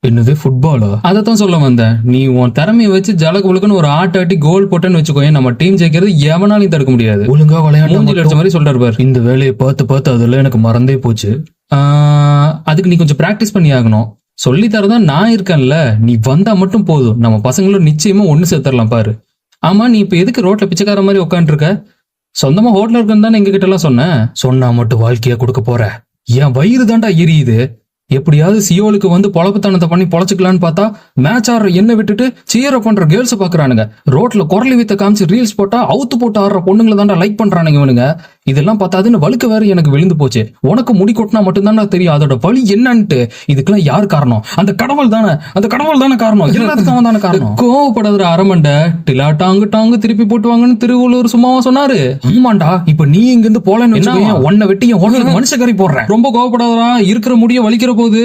என்னது ஃபுட்பாலா? அதைத்தான் சொல்ல வந்தேன். நீ உன் திறமையை வச்சு ஜலக்கு புழுக்குன்னு ஒரு ஆட்டி கோல் போட்டேன்னு வச்சுக்கோயேன், நம்ம டீம் ஜெயிக்கிறது எவனாலையும் தடுக்க முடியாது. ஒழுங்கா விளையாட மூஞ்சில அடிச்ச மாதிரி சொல்றாரு பாரு. இந்த வேலையை பார்த்து அதெல்லாம் எனக்கு மறந்தே போச்சு. அதுக்கு நீ கொஞ்சம் பிராக்டிஸ் பண்ணி ஆகணும். சொல்லி தரதான் நான் இருக்கேன்ல, நீ வந்தா மட்டும் போதும். நம்ம பசங்களும் நிச்சயமா ஒண்ணு சேர்த்தரலாம் பாரு. ஆமா, நீ இப்ப எதுக்கு ரோட்ல பிச்சைக்கார மாதிரி உட்காந்துட்டு இருக்க? சொந்தமா ஹோட்டல் இருக்குன்னு தானே எங்க கிட்ட எல்லாம் சொன்னேன். சொன்னா மட்டும் வாழ்க்கையா கொடுக்க போற? என் வயிறு தாண்டா எரியுது. எப்படியாவது சியோலுக்கு வந்து பொழப்புத்தனத்தை பண்ணி பொழைச்சிக்கலான்னு பார்த்தா மேட்ச் ஆடுற என்ன விட்டுட்டு சீர பண்ற கேர்ள்ஸ் பாக்குறானுங்க. ரோட்ல குரலி வித்த காமிச்சு ரீல்ஸ் போட்டா அவுத்து போட்டு ஆடுற பொண்ணுங்களை தாண்டா லைக் பண்றானுங்க இவனுங்க. இதெல்லாம் பார்த்தாதுன்னு வழுக்க வேற எனக்கு விழுந்து போச்சு. உனக்கு முடி கொட்டினா மட்டும்தான்டா தெரியும் அதோட வலி என்னன்ட்டு. இதுக்கெல்லாம் யார் காரணம்? அந்த கடவுள் தானே. அந்த கடவுள் தானே காரணம். எல்லாத்துக்கும் அவன் தானே காரணம். கோவப்படுற அரமண்ட டிலா டாங்கு டாங்கு திருப்பி போட்டுவாங்கன்னு திருவள்ளூர் சும்மாவா சொன்னாரு? ஆமாண்டா, இப்ப நீ இங்க இருந்து போலன்னு உன்னை வெட்டி என் ஹோட்டலுக்கு மனுஷ கறி போடுறேன். ரொம்ப கோவப்படாதா, இருக்கிற முடிய வலிக்கிற போது